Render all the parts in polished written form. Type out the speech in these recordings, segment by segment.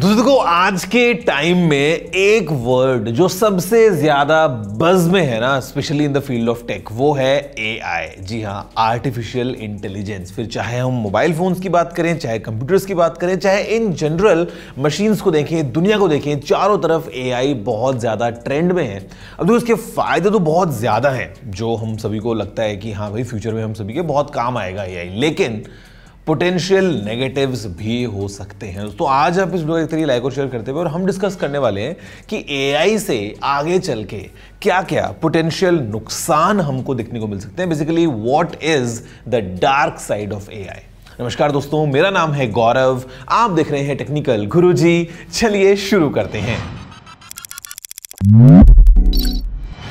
दोस्तों आज के टाइम में एक वर्ड जो सबसे ज्यादा बज़ में है ना, specially in the field of tech, वो है एआई। जी हाँ, आर्टिफिशियल इंटेलिजेंस। फिर चाहे हम मोबाइल फोन्स की बात करें, चाहे कंप्यूटर्स की बात करें, चाहे इन जनरल मशीन्स को देखें, दुनिया को देखें, चारों तरफ एआई बहुत ज्यादा ट्रेंड में है। अब तो इसके फायदे तो बहुत ज्यादा हैं, जो हम सभी को लगता है कि हाँ भाई फ्यूचर में हम सभी के बहुत काम आएगा एआई, लेकिन पोटेंशियल नेगेटिव्स भी हो सकते हैं। तो आज आप इस वीडियो के लाइक और शेयर करते हुए और हम डिस्कस करने वाले हैं कि एआई से आगे चल के क्या क्या पोटेंशियल नुकसान हमको देखने को मिल सकते हैं। Basically what is the dark side of AI. नमस्कार दोस्तों, मेरा नाम है गौरव, आप देख रहे हैं टेक्निकल गुरुजी। चलिए शुरू करते हैं।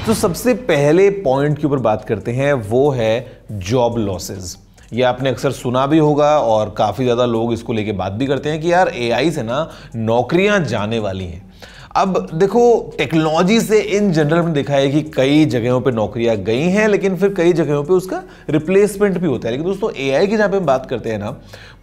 तो सबसे पहले पॉइंट के ऊपर बात करते हैं, वो है जॉब लॉसेस। ये आपने अक्सर सुना भी होगा और काफ़ी ज़्यादा लोग इसको लेके बात भी करते हैं कि यार एआई से ना नौकरियां जाने वाली हैं। अब देखो, टेक्नोलॉजी से इन जनरल में देखा है कि कई जगहों पे नौकरियां गई हैं, लेकिन फिर कई जगहों पे उसका रिप्लेसमेंट भी होता है। लेकिन दोस्तों एआई की जहाँ पे हम बात करते हैं ना,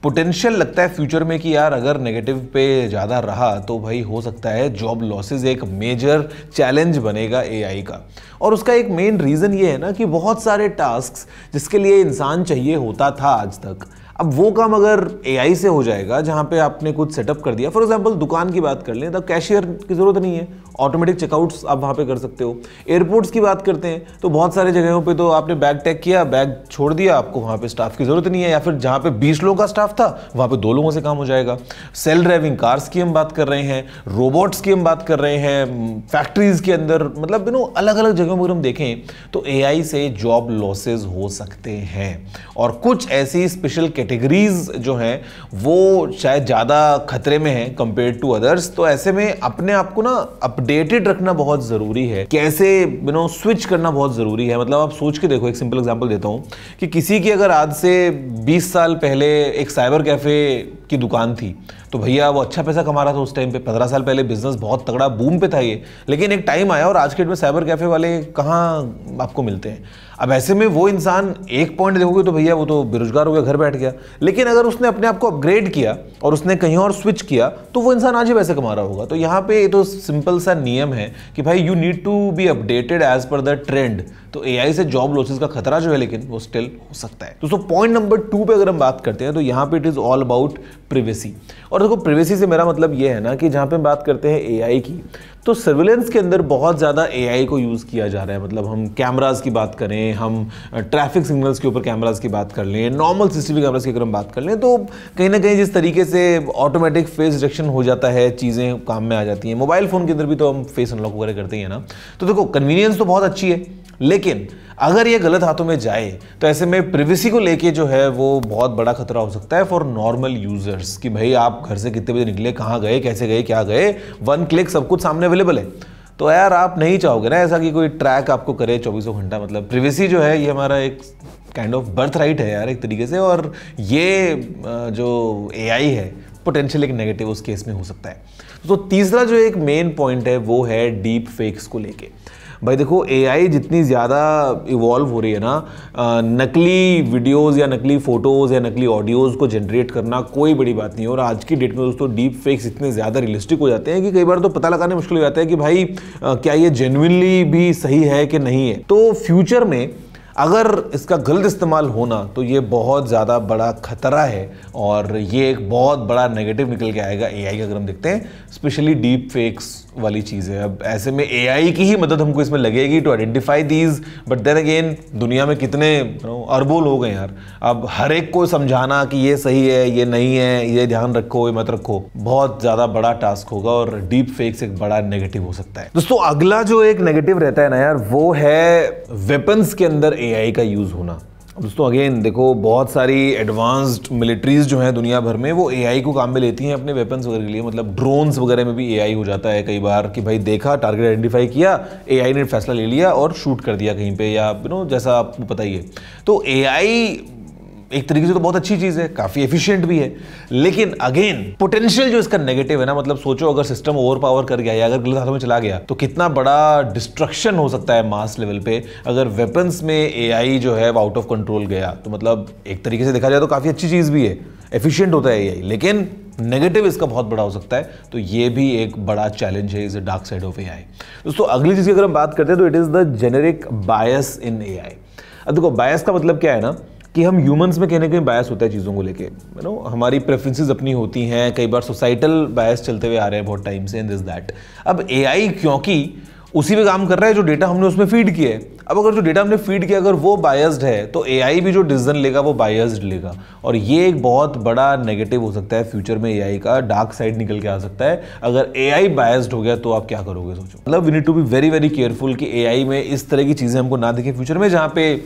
पोटेंशियल लगता है फ्यूचर में कि यार अगर नेगेटिव पे ज़्यादा रहा तो भाई हो सकता है जॉब लॉसेज एक मेजर चैलेंज बनेगा एआई का। और उसका एक मेन रीज़न ये है ना कि बहुत सारे टास्क जिसके लिए इंसान चाहिए होता था आज तक, अब वो काम अगर एआई से हो जाएगा, जहाँ पे आपने कुछ सेटअप कर दिया। फॉर एग्जांपल दुकान की बात कर लें, तब कैशियर की ज़रूरत नहीं है, ऑटोमेटिक चेकआउट्स आप वहाँ पे कर सकते हो। एयरपोर्ट्स की बात करते हैं तो बहुत सारे जगहों पे तो आपने बैग टैग किया, बैग छोड़ दिया, आपको वहाँ पे स्टाफ की ज़रूरत नहीं है, या फिर जहाँ पे 20 लोगों का स्टाफ था वहाँ पे 2 लोगों से काम हो जाएगा। सेल्फ ड्राइविंग कार्स की हम बात कर रहे हैं, रोबोट्स की हम बात कर रहे हैं, फैक्ट्रीज के अंदर, मतलब अलग अलग जगहों पर हम देखें तो एआई से जॉब लॉसेज हो सकते हैं। और कुछ ऐसी स्पेशल कैटेगरीज जो हैं वो शायद ज़्यादा खतरे में हैं कंपेयर टू अदर्स। तो ऐसे में अपने आप को ना अपडेटेड रखना बहुत ज़रूरी है, कैसे स्विच करना बहुत ज़रूरी है। मतलब आप सोच के देखो, एक सिंपल एग्जांपल देता हूँ कि किसी की अगर आज से 20 साल पहले एक साइबर कैफ़े की दुकान थी तो भैया वो अच्छा पैसा कमा रहा था उस टाइम पे। 15 साल पहले बिजनेस बहुत तगड़ा बूम पे था ये, लेकिन एक टाइम आया और आज के डेट में साइबर कैफे वाले कहाँ आपको मिलते हैं। अब ऐसे में वो इंसान एक पॉइंट देखोगे तो भैया वो तो बेरोजगार हो गया, घर बैठ गया। लेकिन अगर उसने अपने आप को अपग्रेड किया और उसने कहीं और स्विच किया तो वो इंसान आज ही पैसे कमा रहा होगा। तो यहाँ पे ये तो सिंपल सा नियम है कि भाई you need to be updated as per the trend. तो एआई से जॉब लॉसेस का खतरा जो है लेकिन वो स्टिल हो सकता है। दोस्तों पॉइंट नंबर 2 पे अगर हम बात करते हैं तो यहाँ पे it is all about privacy. और देखो, प्रिवेसी से मेरा मतलब ये है ना कि जहाँ पे हम बात करते हैं एआई की, तो सर्विलेंस के अंदर बहुत ज़्यादा एआई को यूज़ किया जा रहा है। मतलब हम कैमरास की बात करें, हम ट्रैफिक सिग्नल्स के ऊपर कैमरास की बात कर लें, नॉर्मल सीसीटीवी कैमरास की अगर हम बात कर लें, तो कहीं ना कहीं जिस तरीके से ऑटोमेटिक फेस डिटेक्शन हो जाता है, चीज़ें काम में आ जाती हैं। मोबाइल फ़ोन के अंदर भी तो हम फेस अनलॉक वगैरह करते हैं ना। तो देखो, कन्वीनियंस तो बहुत अच्छी है, लेकिन अगर ये गलत हाथों में जाए तो ऐसे में प्रिवेसी को लेके जो है वो बहुत बड़ा खतरा हो सकता है फॉर नॉर्मल यूजर्स। कि भाई आप घर से कितने बजे निकले, कहाँ गए, कैसे गए, क्या गए, 1 क्लिक सब कुछ सामने अवेलेबल है। तो यार आप नहीं चाहोगे ना ऐसा कि कोई ट्रैक आपको करे 24 घंटा। मतलब प्रिवेसी जो है ये हमारा एक काइंड ऑफ बर्थ राइट है यार एक तरीके से। और ये जो एआई है पोटेंशियल एक नेगेटिव उस केस में हो सकता है। तो तीसरा जो एक मेन पॉइंट है वो है डीप फेक्स को लेके। भाई देखो, एआई जितनी ज़्यादा इवॉल्व हो रही है ना, नकली वीडियोस या नकली फ़ोटोज़ या नकली ऑडियोज़ को जनरेट करना कोई बड़ी बात नहीं है। और आज की डेट में दोस्तों डीप फेक्स इतने ज़्यादा रियलिस्टिक हो जाते हैं कि कई बार तो पता लगाने मुश्किल हो जाता है कि भाई क्या ये जेन्युइनली भी सही है कि नहीं है। तो फ्यूचर में अगर इसका गलत इस्तेमाल होना तो ये बहुत ज़्यादा बड़ा खतरा है और ये एक बहुत बड़ा नेगेटिव निकल के आएगा एआई का। अगर हम देखते हैं स्पेशली डीप फेक्स वाली चीज़ है, अब ऐसे में एआई की ही मदद हमको इसमें लगेगी to identify these. But then again दुनिया में कितने अरबों लोग हैं यार, अब हर एक को समझाना कि ये सही है, ये नहीं है, ये ध्यान रखो, ये मत रखो, बहुत ज़्यादा बड़ा टास्क होगा और डीप फेक्स एक बड़ा नेगेटिव हो सकता है। दोस्तों अगला जो एक नेगेटिव रहता है ना यार, वो है वेपन्स के अंदर एआई का यूज़ होना। दोस्तों अगेन देखो, बहुत सारी एडवांस्ड मिलिट्रीज जो हैं दुनिया भर में वो एआई को काम में लेती हैं अपने वेपन्स वगैरह के लिए। मतलब ड्रोन्स वगैरह में भी एआई हो जाता है कई बार कि भाई देखा, टारगेट आइडेंटिफाई किया, एआई ने फैसला ले लिया और शूट कर दिया कहीं पे, या जैसा आपको पता ही है। तो एआई एक तरीके से तो बहुत अच्छी चीज़ है, काफ़ी एफिशिएंट भी है, लेकिन अगेन पोटेंशियल जो इसका नेगेटिव है ना, मतलब सोचो अगर सिस्टम ओवर पावर कर गया या अगर गलत हाथों में चला गया तो कितना बड़ा डिस्ट्रक्शन हो सकता है मास लेवल पे। अगर वेपन्स में एआई जो है आउट ऑफ कंट्रोल गया तो मतलब एक तरीके से देखा जाए तो काफ़ी अच्छी चीज़ भी है, एफिशिएंट होता है एआई, लेकिन नेगेटिव इसका बहुत बड़ा हो सकता है। तो ये भी एक बड़ा चैलेंज है, is a dark side of AI. दोस्तों अगली चीज़ की अगर हम बात करते हैं तो it is the generic bias in AI. अब देखो बायस का मतलब क्या है ना, कि हम ह्यूमंस में कहीं ना कहीं बायस होता है चीज़ों को लेके, यू नो, हमारी प्रेफरेंसेस अपनी होती हैं, कई बार सोसाइटल बायस चलते हुए आ रहे हैं बहुत टाइम से, एंड दिस दैट। अब एआई क्योंकि उसी पे काम कर रहा है जो डेटा हमने उसमें फीड किया है। अब अगर जो डेटा हमने फीड किया अगर वो बायस्ड है तो एआई भी जो डिसीजन लेगा वो बायस्ड लेगा, और ये एक बहुत बड़ा नेगेटिव हो सकता है फ्यूचर में। एआई का डार्क साइड निकल के आ सकता है अगर एआई बायस्ड हो गया तो आप क्या करोगे सोचो। मतलब we need to be very very careful कि एआई में इस तरह की चीजें हमको ना दिखे फ्यूचर में जहां पे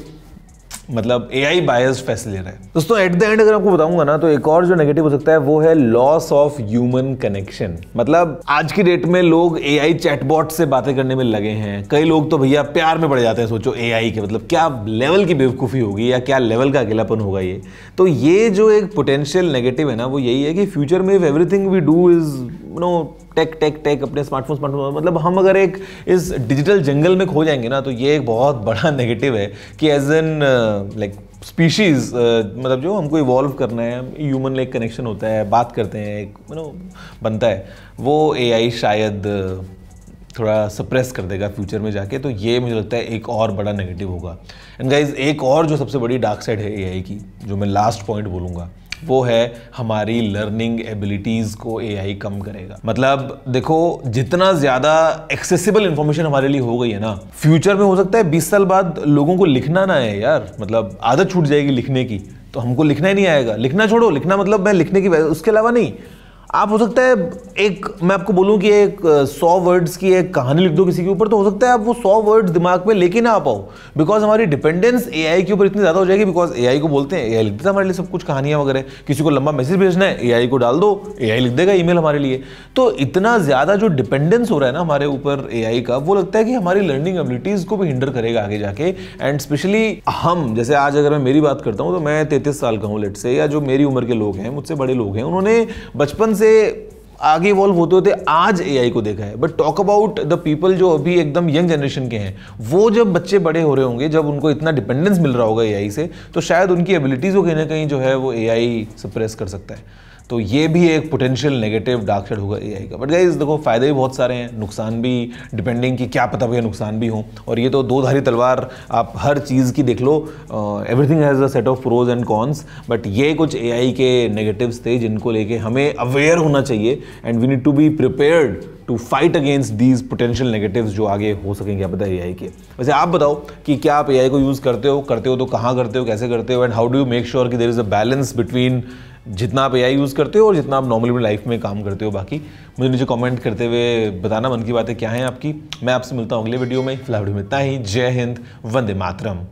मतलब एआई बायस्ड फैसले ले रहा है। दोस्तों एट द एंड अगर आपको बताऊंगा ना तो एक और जो नेगेटिव हो सकता है वो है लॉस ऑफ ह्यूमन कनेक्शन। मतलब आज की डेट में लोग एआई चैटबॉट से बातें करने में लगे हैं, कई लोग तो भैया प्यार में पड़ जाते हैं सोचो एआई के। मतलब क्या लेवल की बेवकूफ़ी होगी या क्या लेवल का अकेलापन होगा ये। तो ये जो एक पोटेंशियल नेगेटिव है ना वो यही है कि फ्यूचर में if everything we do is you know tech tech tech अपने स्मार्टफोन, मतलब हम अगर एक इस डिजिटल जंगल में खो जाएंगे ना तो ये एक बहुत बड़ा नेगेटिव है कि एज एन लाइक स्पीशीज, मतलब जो हमको इवॉल्व करना है, ह्यूमन लाइक कनेक्शन होता है, बात करते हैं, एक यू नो बनता है, वो एआई शायद थोड़ा सप्रेस कर देगा फ्यूचर में जाके। तो ये मुझे लगता है एक और बड़ा नेगेटिव होगा। एंड गाइज एक और जो सबसे बड़ी डार्क साइड है एआई की, जो मैं लास्ट पॉइंट बोलूँगा, वो है हमारी लर्निंग एबिलिटीज को एआई कम करेगा। मतलब देखो जितना ज्यादा एक्सेसिबल इंफॉर्मेशन हमारे लिए हो गई है ना, फ्यूचर में हो सकता है 20 साल बाद लोगों को लिखना ना है यार, मतलब आदत छूट जाएगी लिखने की, तो हमको लिखना ही नहीं आएगा। लिखना छोड़ो, लिखना मतलब मैं लिखने की उसके अलावा नहीं, आप हो सकता है एक मैं आपको बोलूं कि एक 100 वर्ड्स की एक कहानी लिख दो किसी के ऊपर, तो हो सकता है आप वो 100 वर्ड्स दिमाग में लेके ना आ पाओ, बिकॉज हमारी डिपेंडेंस एआई के ऊपर इतनी ज़्यादा हो जाएगी। बिकॉज एआई को बोलते हैं, एआई लिख देता है हमारे लिए सब कुछ, कहानियां वगैरह। किसी को लंबा मैसेज भेजना है एआई को डाल दो, एआई लिख देगा ईमेल हमारे लिए। तो इतना ज़्यादा जो डिपेंडेंस हो रहा है ना हमारे ऊपर एआई का, वो लगता है कि हमारी लर्निंग एबिलिटीज़ को भी हिंडर करेगा आगे जाके। एंड स्पेशली हम, जैसे आज अगर मैं मेरी बात करता हूँ तो मैं 33 साल का हूँ लेट से, या जो मेरी उम्र के लोग हैं, मुझसे बड़े लोग हैं, उन्होंने बचपन से आगे इवॉल्व होते होते आज एआई को देखा है। But talk about the people जो अभी एकदम यंग जनरेशन के हैं, वो जब बच्चे बड़े हो रहे होंगे, जब उनको इतना डिपेंडेंस मिल रहा होगा एआई से, तो शायद उनकी एबिलिटीज़ को कहीं ना कहीं जो है वो एआई सप्रेस कर सकता है। तो ये भी एक पोटेंशियल नेगेटिव डार्क साइड होगा एआई का। बट गाइस देखो फायदे भी बहुत सारे हैं, नुकसान भी, डिपेंडिंग कि क्या पता भैया नुकसान भी हो। और ये तो दो धारी तलवार, आप हर चीज़ की देख लो, everything has a set of pros and cons. But ये कुछ एआई के नेगेटिव्स थे जिनको लेके हमें अवेयर होना चाहिए, and we need to be prepared to fight against these potential negatives जो आगे हो सकेंगे, क्या पता एआई के। वैसे आप बताओ कि क्या आप एआई को यूज़ करते हो तो कहाँ करते हो, कैसे करते हो, and how do you make sure कि there is a balance between जितना आप एआई यूज़ करते हो और जितना आप नॉर्मली अपनी लाइफ में काम करते हो। बाकी मुझे नीचे कमेंट करते हुए बताना मन की बातें क्या हैं आपकी। मैं आपसे मिलता हूँ अगले वीडियो में। फिलहाल वीडियो में इतना ही। जय हिंद, वंदे मातरम।